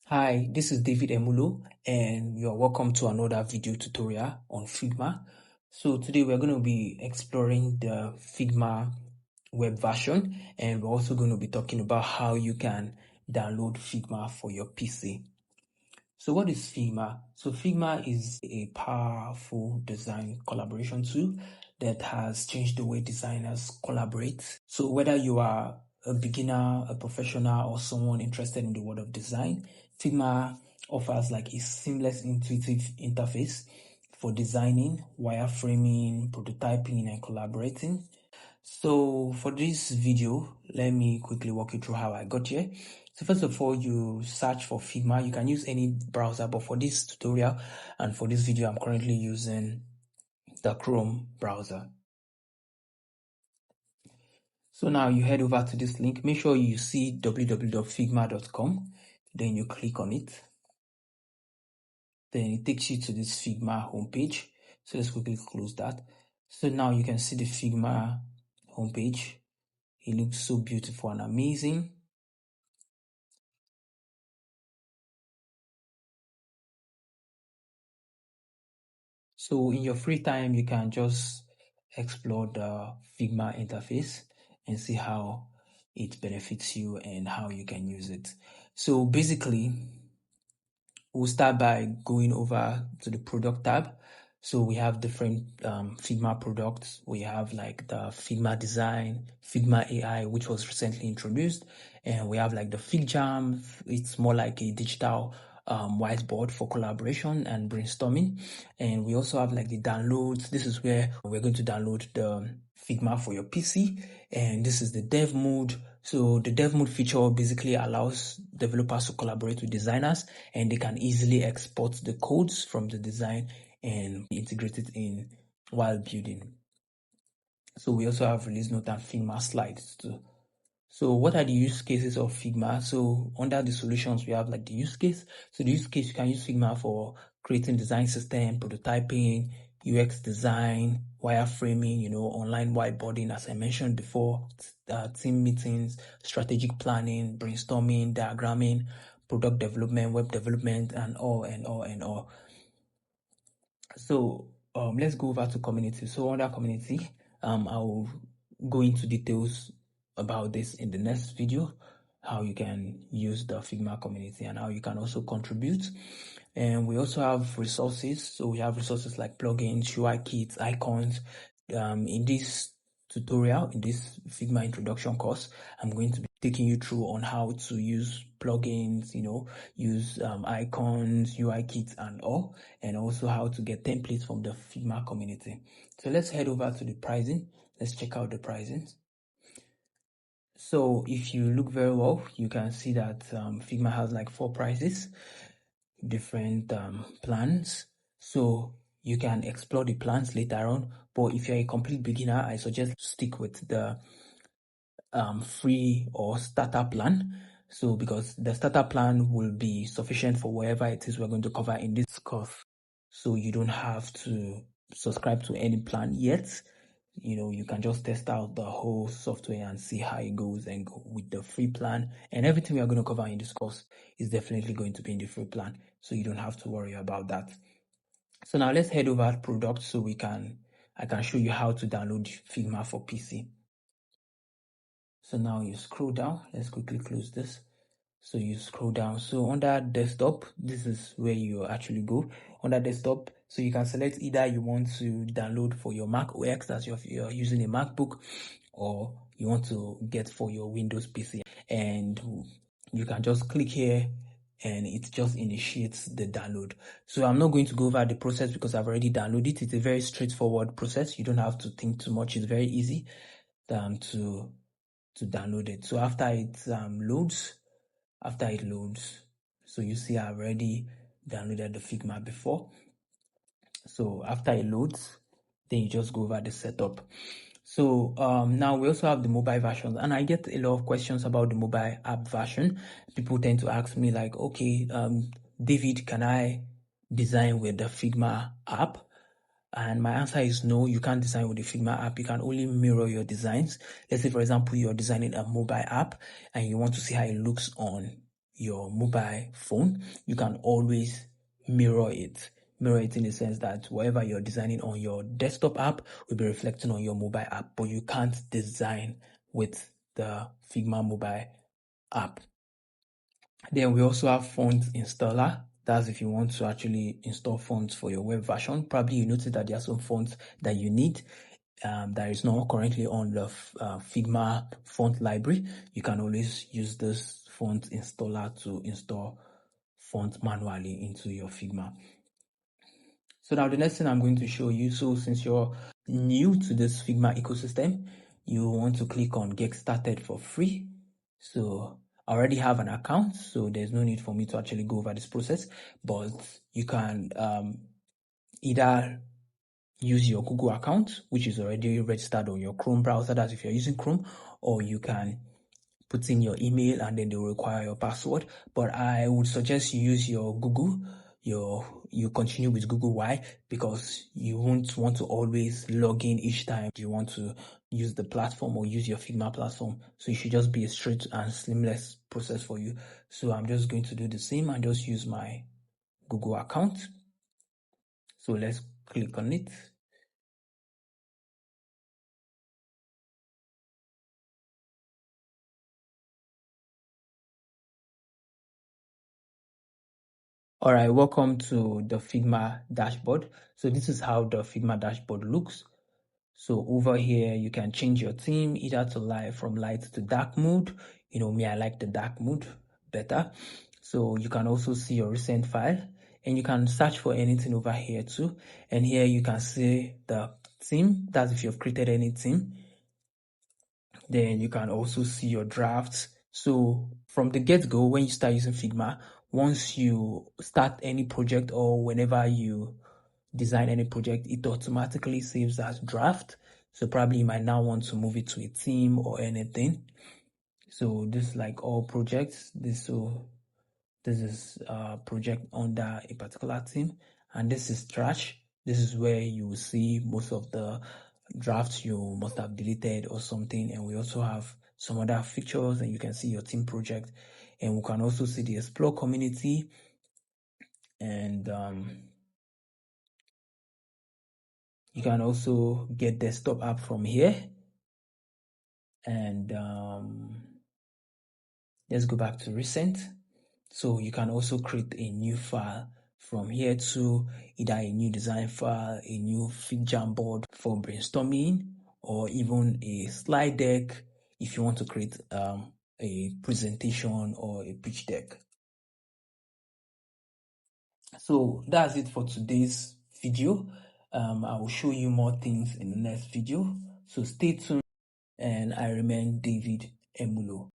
Hi, this is David Emulo, and you're welcome to another video tutorial on Figma. So today we're going to be exploring the Figma web version, and we're also going to be talking about how you can download Figma for your PC. So what is Figma? So Figma is a powerful design collaboration tool that has changed the way designers collaborate. So whether you are a beginner, a professional, or someone interested in the world of design, Figma offers like a seamless, intuitive interface for designing, wireframing, prototyping, and collaborating. So for this video, let me quickly walk you through how I got here. So first of all, you search for Figma. You can use any browser, but for this tutorial and for this video, I'm currently using the Chrome browser. So now you head over to this link. Make sure you see www.figma.com. Then you click on it. Then it takes you to this Figma homepage. So let's quickly close that. So now you can see the Figma homepage. It looks so beautiful and amazing. So in your free time, you can just explore the Figma interface and see how it benefits you and how you can use it. So basically, we'll start by going over to the product tab. So we have different Figma products. We have like the Figma Design, Figma AI, which was recently introduced. And we have like the FigJam. It's more like a digital whiteboard for collaboration and brainstorming. And we also have like the downloads. This is where we're going to download the Figma for your PC. And this is the dev mode. So the dev mode feature basically allows developers to collaborate with designers, and they can easily export the codes from the design and integrate it in while building. So we also have release note and Figma slides too. So what are the use cases of Figma? So under the solutions, we have like the use case. So the use case, you can use Figma for creating design system, prototyping, UX design, wireframing, online whiteboarding, as I mentioned before, team meetings, strategic planning, brainstorming, diagramming, product development, web development, and all, and all, and all. So let's go over to community. So under community, I'll go into details about this in the next video, how you can use the Figma community and how you can also contribute. And we also have resources. So we have resources like plugins, UI kits, icons. In this tutorial, in this Figma introduction course, I'm going to be taking you through on how to use plugins, use icons, UI kits and all, and also how to get templates from the Figma community. So let's head over to the pricing. Let's check out the pricing. So if you look very well, you can see that Figma has like 4 prices, different plans. So you can explore the plans later on, but if you're a complete beginner, I suggest stick with the free or starter plan. So because the starter plan will be sufficient for whatever it is we're going to cover in this course. So you don't have to subscribe to any plan yet. You can just test out the whole software and see how it goes and go with the free plan. And everything we are going to cover in this course is definitely going to be in the free plan. So you don't have to worry about that. So now let's head over to products so I can show you how to download Figma for PC. So now you scroll down. Let's quickly close this. So you scroll down. So under desktop, this is where you actually go. Under desktop, so you can select either you want to download for your Mac OS, that's you're using a MacBook, or you want to get for your Windows PC. And you can just click here and it just initiates the download. So I'm not going to go over the process because I've already downloaded it. It's a very straightforward process. You don't have to think too much. It's very easy to download it. So after it loads, so you see I've already downloaded the Figma before. So after it loads, then you just go over the setup. So now we also have the mobile versions, and I get a lot of questions about the mobile app version. People tend to ask me like, okay, David, can I design with the Figma app? And my answer is no, you can't design with the Figma app. You can only mirror your designs. Let's say, for example, you're designing a mobile app and you want to see how it looks on your mobile phone, you can always mirror it. Mirror it in the sense that whatever you're designing on your desktop app will be reflecting on your mobile app, but you can't design with the Figma mobile app. Then we also have font installer. That's if you want to actually install fonts for your web version. Probably you notice that there are some fonts that you need that is not currently on the Figma font library. You can always use this font installer to install font manually into your Figma. So now the next thing I'm going to show you, so since you're new to this Figma ecosystem, you want to click on get started for free. So I already have an account, so there's no need for me to actually go over this process, but you can either use your Google account, which is already registered on your Chrome browser, that's if you're using Chrome, or you can put in your email and then they will require your password. But I would suggest you use your Google, you continue with Google. Why? Because you won't want to always log in each time you want to use the platform or use your Figma platform. So it should just be a straight and seamless process for you. So I'm just going to do the same and just use my Google account. So let's click on it. All right, welcome to the Figma dashboard. So this is how the Figma dashboard looks. So over here, you can change your theme either to from light to dark mode. You know, me, I like the dark mode better. So you can also see your recent file and you can search for anything over here too. And here you can see the theme. That's if you've created any theme. Then you can also see your drafts. So from the get-go, when you start using Figma, once you start any project or whenever you design any project, it automatically saves as draft. So probably you might now want to move it to a theme or anything. So this is like all projects. This is a project under a particular theme, and this is trash. This is where you will see most of the drafts you must have deleted or something. And we also have some other features, and you can see your team project, and we can also see the explore community, and you can also get desktop app from here. And let's go back to recent. So you can also create a new file from here to either a new design file, a new FigJam board for brainstorming, or even a slide deck if you want to create a presentation or a pitch deck. So that's it for today's video. I will show you more things in the next video. So stay tuned, and I remain David Emulo.